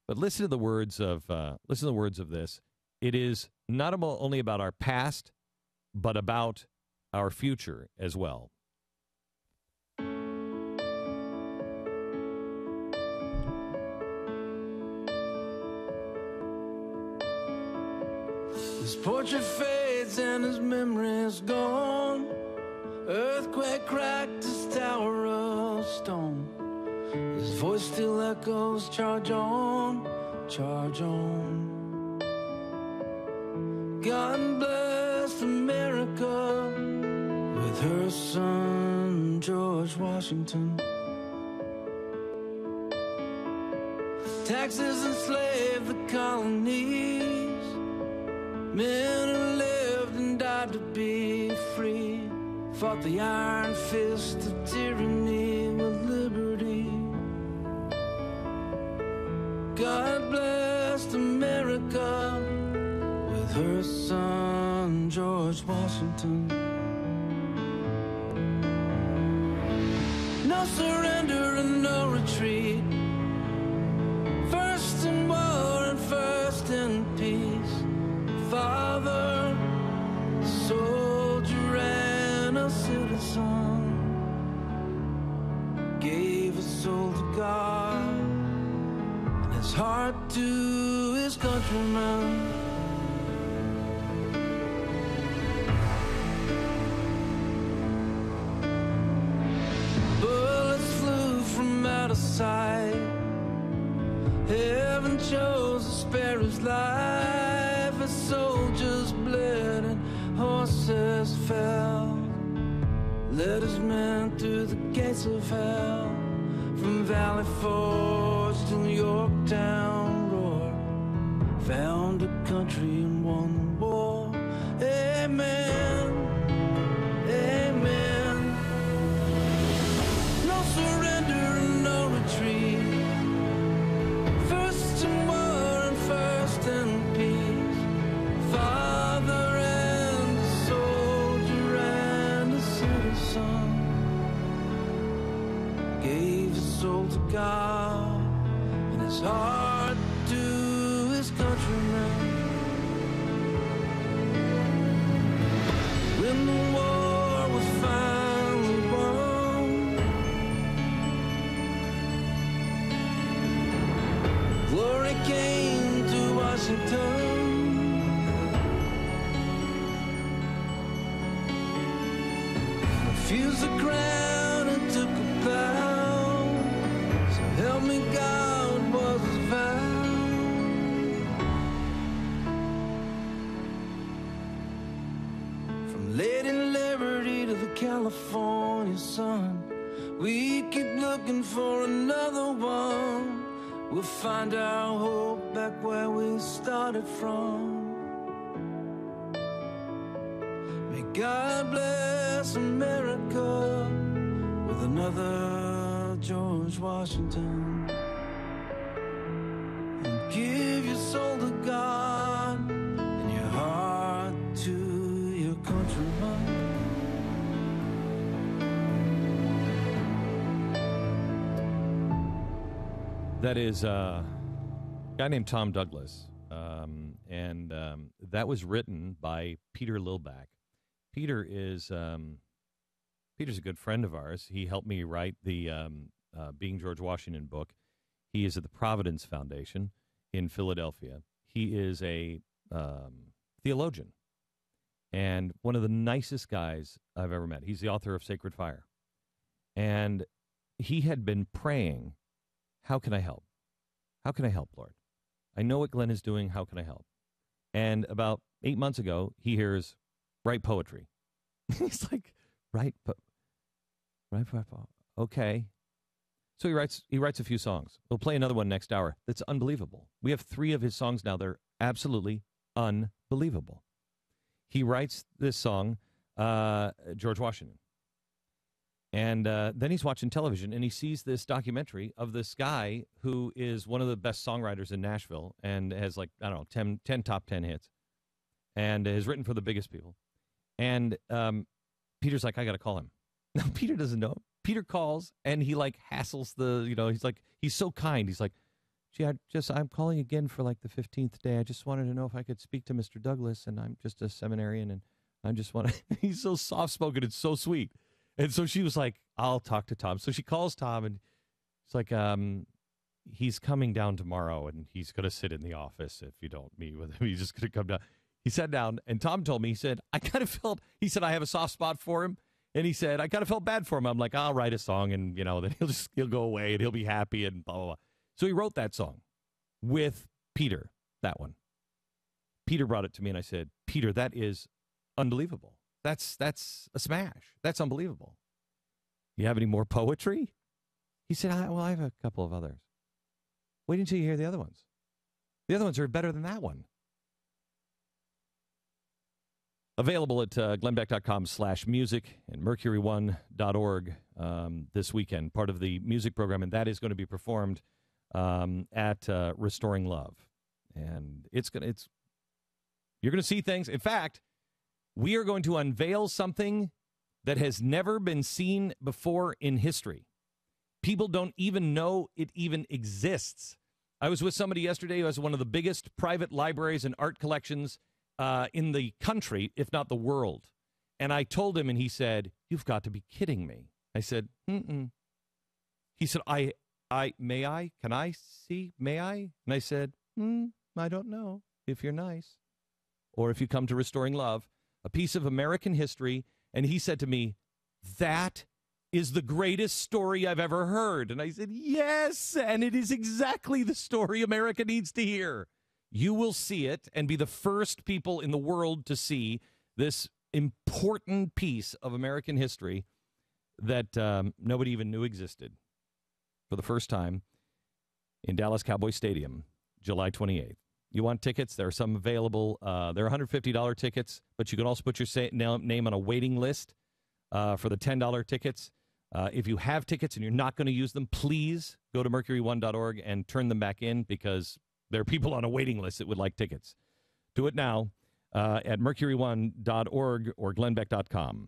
But listen to the words of this. It is not only about our past, but about our future as well. His portrait fades and his memory's gone. Earthquake cracked his tower of stone. His voice still echoes, charge on, charge on. God bless America with her son, George Washington. Taxes enslaved the colonies. Men who lived and died to be free fought the iron fist of tyranny with liberty. God blessed America with her son, George Washington. No surrender and no retreat. First in war and first in peace. Father, soldier, and a citizen, gave his soul to God and his heart to his countrymen. Bullets flew from out of sight. Heaven chose to spare his life. Soldiers bled and horses fell. Led his men through the gates of hell. From Valley Forge to Yorktown roar. Found a country and won the war. Amen, amen. No surrender and no retreat. First in war and first in peace. Father and a soldier and a citizen, gave his soul to God and his heart to his countrymen. When the war was finally won, glory came to Washington. Refused the crown and took a vow. So help me God was his vow. From Lady Liberty to the California sun, we keep looking for another one. We'll find our hope back where we started from. May God bless America with another George Washington. And give your soul to God and your heart to your countrymen. That is a guy named Tom Douglas, and that was written by Peter Lillback. Peter's a good friend of ours. He helped me write the Being George Washington book. He is at the Providence Foundation in Philadelphia. He is a theologian and one of the nicest guys I've ever met. He's the author of Sacred Fire. And he had been praying, how can I help? How can I help, Lord? I know what Glenn is doing. How can I help? And about 8 months ago, he hears, write poetry. He's like, write okay. So he writes a few songs. We'll play another one next hour. That's unbelievable. We have 3 of his songs now. They're absolutely unbelievable. He writes this song, George Washington. And then he's watching television, and he sees this documentary of this guy who is one of the best songwriters in Nashville and has, like, I don't know, 10 top 10 hits and has written for the biggest people. And Peter's like, I got to call him. Now, Peter doesn't know him. Peter calls, and he, like, hassles he's like, he's so kind. He's like, I'm calling again for like the 15th day. I just wanted to know if I could speak to Mr. Douglas, and I'm just a seminarian, and I just want to, he's so soft-spoken, it's so sweet. And so she was like, I'll talk to Tom. So she calls Tom, and it's like, he's coming down tomorrow, and he's going to sit in the office if you don't meet with him. He's just going to come down. He sat down, and Tom told me, he said, I have a soft spot for him. And he said, I kind of felt bad for him. I'm like, I'll write a song, and, then he'll go away, and he'll be happy, and blah, blah, blah. So he wrote that song with Peter, that one. Peter brought it to me, and I said, Peter, that is unbelievable. That's a smash. That's unbelievable. You have any more poetry? He said, I have a couple of others. Wait until you hear the other ones. The other ones are better than that one. Available at glennbeck.com/music and mercury1.org this weekend, part of the music program, and that is going to be performed at Restoring Love. And you're going to see things. In fact, we are going to unveil something that has never been seen before in history. People don't even know it even exists. I was with somebody yesterday who has one of the biggest private libraries and art collections in the country, if not the world. And I told him, and he said, you've got to be kidding me. I said, mm-mm. He said, may I? Can I see? May I? And I said, I don't know, if you're nice. Or if you come to Restoring Love, a piece of American history. And he said to me, that is the greatest story I've ever heard. And I said, yes, and it is exactly the story America needs to hear. You will see it and be the first people in the world to see this important piece of American history that nobody even knew existed for the first time in Dallas Cowboy Stadium, July 28th. You want tickets? There are some available. They're $150 tickets, but you can also put your name on a waiting list for the $10 tickets. If you have tickets and you're not going to use them, please go to mercury1.org and turn them back in, because there are people on a waiting list that would like tickets. Do it now at mercury1.org or glennbeck.com.